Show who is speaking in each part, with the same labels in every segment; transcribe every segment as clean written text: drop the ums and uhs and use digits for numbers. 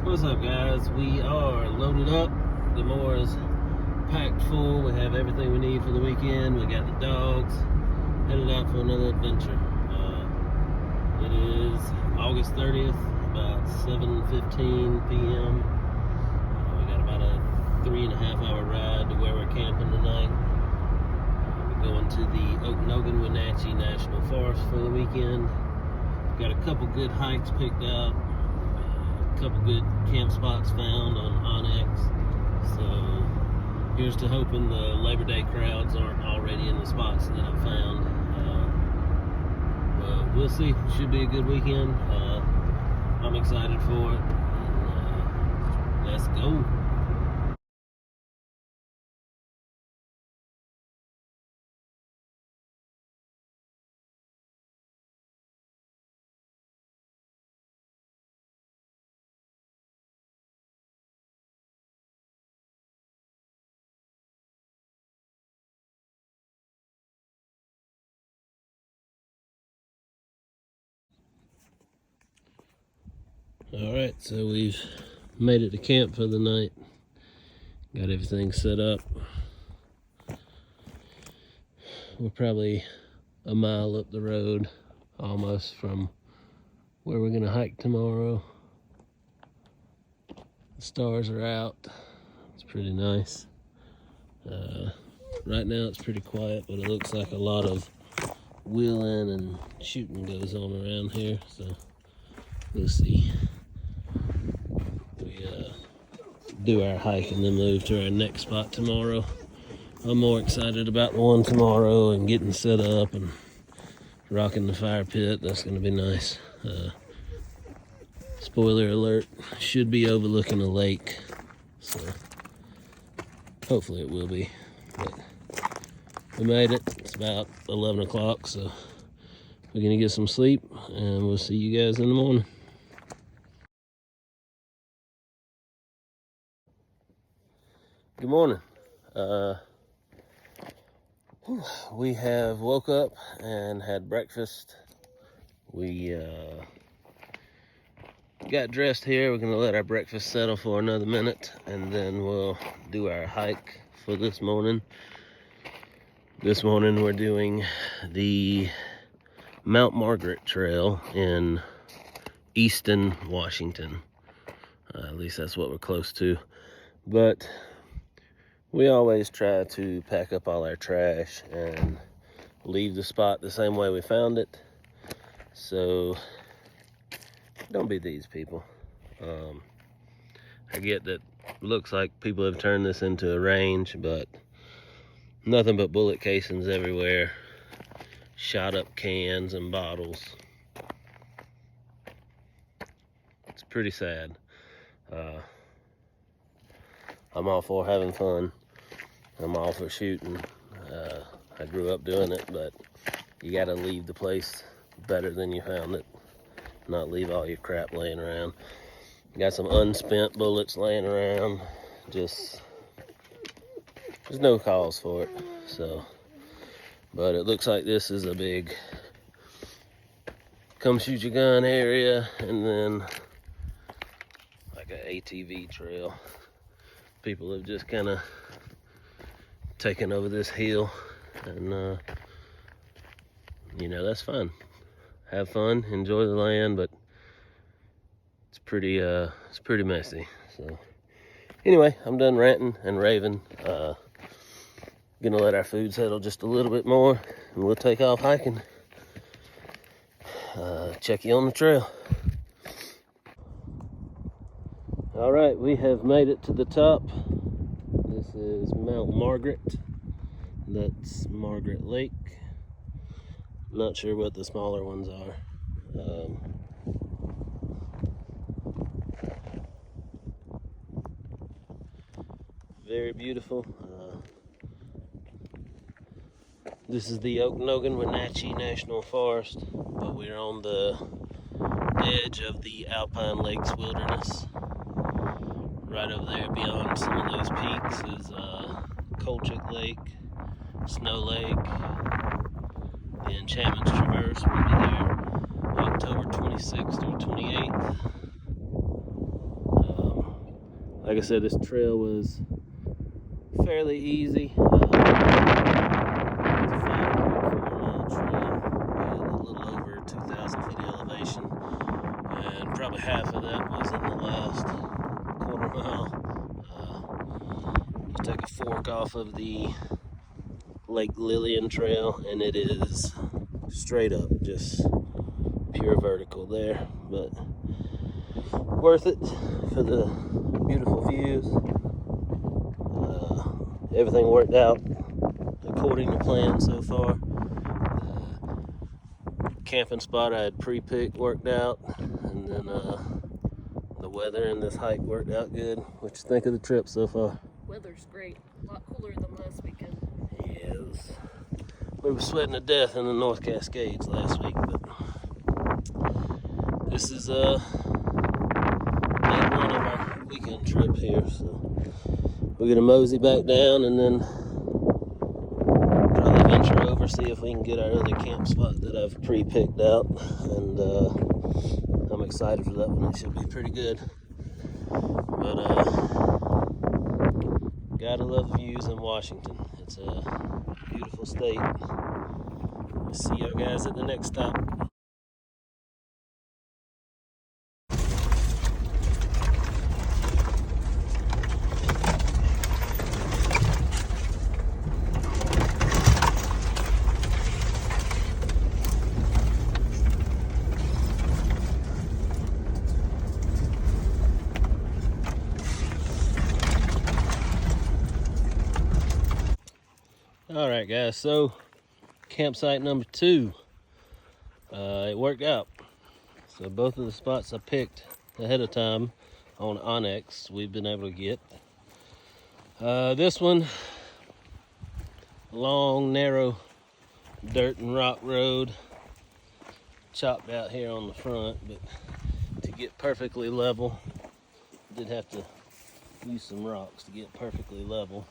Speaker 1: What's up, guys? We are loaded up. Gamora's packed full. We have everything we need for the weekend. We got the dogs. Headed out for another adventure. It is August 30th, about 7:15 p.m. We got about a 3.5 hour ride to where we're camping tonight. We're going to the Okanogan-Wenatchee National Forest for the weekend. Got a couple good hikes picked out. A couple good camp spots found on Onyx. So here's to hoping the Labor Day crowds aren't already in the spots that I've found. But we'll see. Should be a good weekend. I'm excited for it. And, let's go. Alright, so we've made it to camp for the night. Got everything set up. We're probably a mile up the road almost from where we're gonna hike tomorrow. The stars are out. It's pretty nice. Right now it's pretty quiet, but it looks like a lot of wheeling and shooting goes on around here, so we'll see. We do our hike and then move to our next spot tomorrow. I'm more excited about the one tomorrow and getting set up and rocking the fire pit. That's going to be nice. Spoiler alert, should be overlooking a lake, so hopefully it will be. But we made it. It's about 11 o'clock, so we're going to get some sleep and we'll see you guys in the morning. Good morning. We have woke up and had breakfast. We got dressed here. We're gonna let our breakfast settle for another minute and then we'll do our hike for this morning. This morning we're doing the Mount Margaret trail in Easton, Washington. At least that's what we're close to. But we always try to pack up all our trash and leave the spot the same way we found it. So don't be these people. I get that it looks like people have turned this into a range, but nothing but bullet casings everywhere. Shot up cans and bottles. It's pretty sad. I'm all for having fun. I'm all for shooting. I grew up doing it, but you gotta leave the place better than you found it. Not leave all your crap laying around. Got some unspent bullets laying around. Just, there's no cause for it. So, but it looks like this is a big come shoot your gun area, and then like an ATV trail. People have just kind of taken over this hill, and you know, that's fun. Have fun, enjoy the land, but it's pretty messy. So anyway, I'm done ranting and raving. Gonna let our food settle just a little bit more and we'll take off hiking. Check you on the trail. All right, we have made it to the top. This is Mount Margaret. That's Margaret Lake. Not sure what the smaller ones are. Very beautiful. This is the Okanogan-Wenatchee National Forest, but we're on the edge of the Alpine Lakes Wilderness. Right over there beyond some of those peaks is Colchic Lake, Snow Lake. The Enchantment's Traverse will be there October 26th through 28th. Like I said, this trail was fairly easy. It's a 5.4-mile trail with a little over 2,000 feet elevation, and probably half of that was in the last quarter mile. You take a fork off of the Lake Lillian Trail, and it is straight up, just pure vertical there, but worth it for the beautiful views. Everything worked out according to plan so far. The camping spot I had pre-picked worked out, and then the weather and this hike worked out good. What you think of the trip so far?
Speaker 2: Weather's great. A lot cooler than last weekend.
Speaker 1: Yes. We were sweating to death in the North Cascades last week, but this is day one of our weekend trip here, so we're gonna mosey back down and then probably venture over, see if we can get our other camp spot that I've pre-picked out, and I'm excited for that one. It should be pretty good. But gotta love the views in Washington. It's a beautiful state. We'll see you guys at the next stop. All right, guys, so campsite number 2, it worked out. So both of the spots I picked ahead of time on Onyx, we've been able to get. This one, long, narrow dirt and rock road, chopped out here on the front, but to get perfectly level, did have to use some rocks to get perfectly level.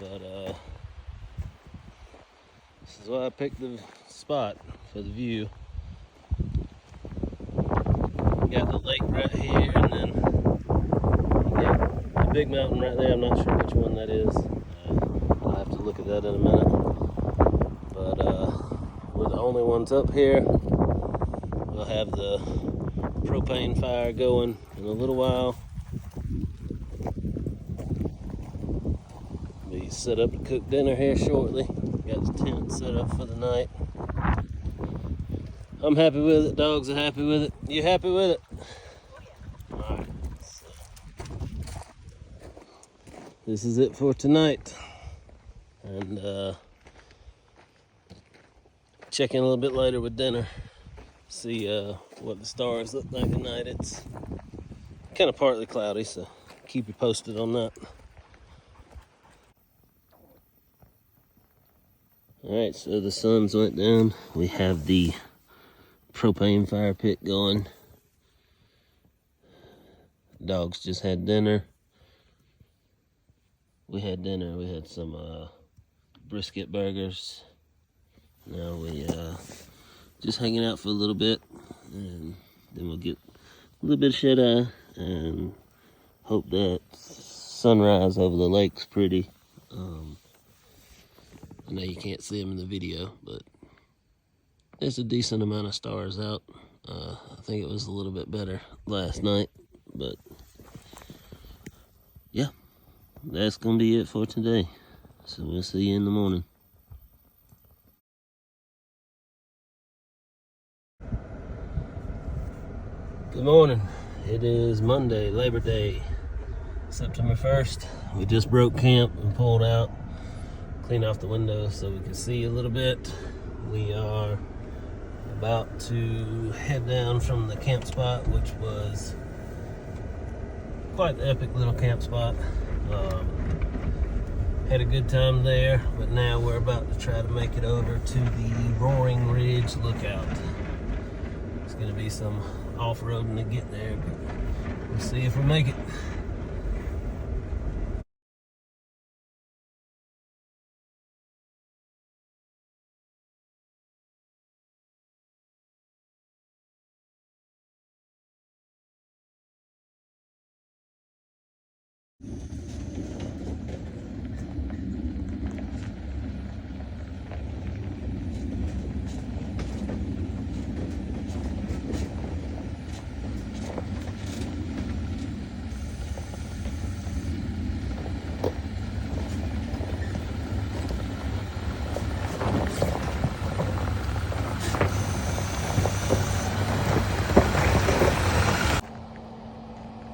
Speaker 1: But this is why I picked the spot for the view. Got the lake right here, and then got the big mountain right there. I'm not sure which one that is. I'll have to look at that in a minute. But we're the only ones up here. We'll have the propane fire going in a little while. Be set up to cook dinner here shortly. Got the tent set up for the night. I'm happy with it. Dogs are happy with it. You happy with it? All right. So, this is it for tonight. And check in a little bit later with dinner. See what the stars look like tonight. It's kind of partly cloudy, so keep you posted on that. All right, so the sun's went down. We have the propane fire pit going. Dogs just had dinner. We had dinner. We had some brisket burgers. Now we just hanging out for a little bit, and then we'll get a little bit of shut eye and hope that sunrise over the lake's pretty. I know you can't see them in the video, but there's a decent amount of stars out. I think it was a little bit better last night, but yeah, that's gonna be it for today. So we'll see you in the morning. Good morning. It is Monday, Labor Day, September 1st. We just broke camp and pulled out, cleaned off the windows so we can see a little bit. We are about to head down from the camp spot, which was quite the epic little camp spot. Had a good time there, but now we're about to try to make it over to the Roaring Ridge Lookout. It's going to be some off-roading to get there, but we'll see if we make it.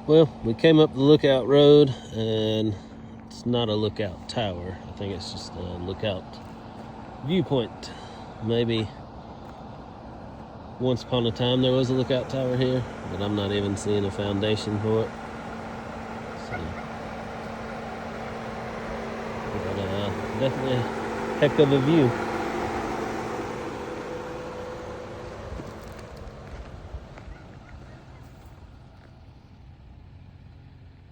Speaker 1: Well, we came up the lookout road, and it's not a lookout tower. I think it's just a lookout viewpoint. Maybe once upon a time there was a lookout tower here, but I'm not even seeing a foundation for it. So, but definitely a heck of a view.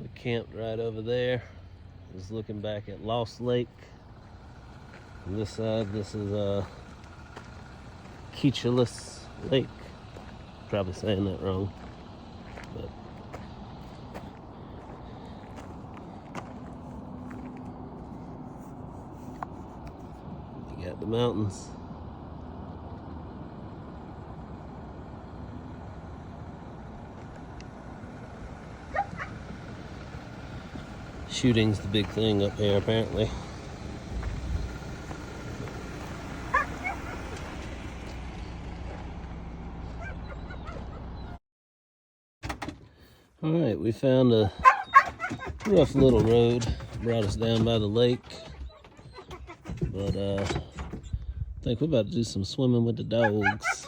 Speaker 1: We camped right over there. Just looking back at Lost Lake. On this side, this is Keechalus Lake. Probably saying that wrong, but you got the mountains. Shooting's the big thing up here, apparently. All right, we found a rough little road, brought us down by the lake, but I think we're about to do some swimming with the dogs.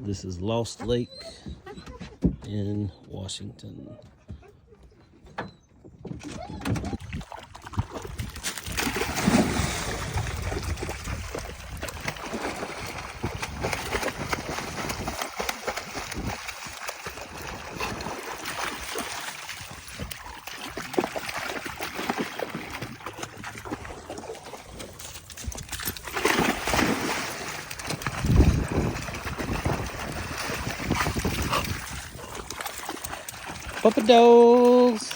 Speaker 1: This is Lost Lake in Washington. Puppy dogs.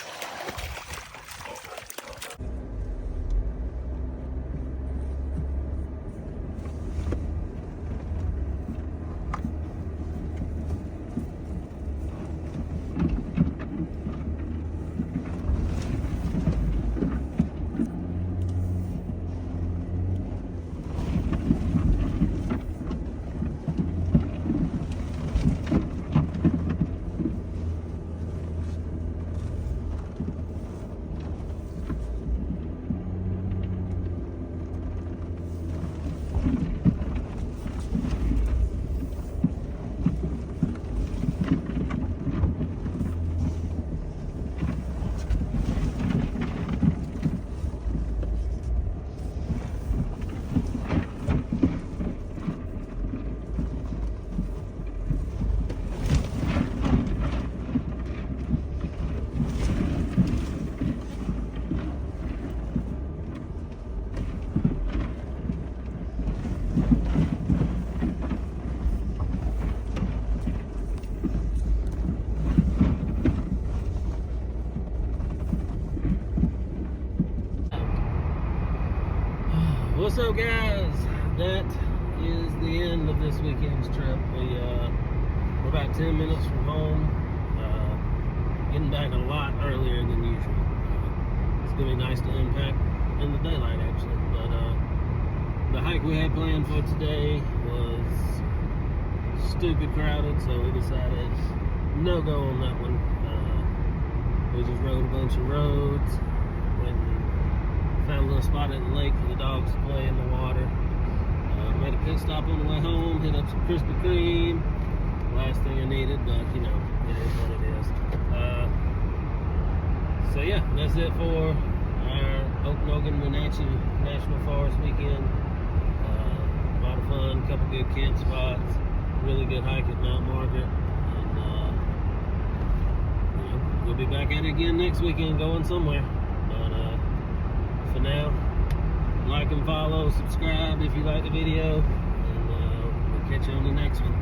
Speaker 1: What's up, guys? That is the end of this weekend's trip. We're about 10 minutes from home, getting back a lot earlier than usual. It's gonna be nice to unpack in the daylight, actually. But the hike we had planned for today was stupid crowded, so we decided no go on that one. We just rode a bunch of roads, went and found a little spot at the lake for the dogs to play in the water. Made a pit stop on the way home, hit up some Krispy Kreme. Last thing I needed, but you know, it is what it is. So yeah, that's it for our Okanogan-Wenatchee National Forest weekend. A lot of fun, couple good camp spots, really good hike at Mount Margaret, and you know, we'll be back at it again next weekend, going somewhere. But for now, like and follow, subscribe if you like the video, and we'll catch you on the next one.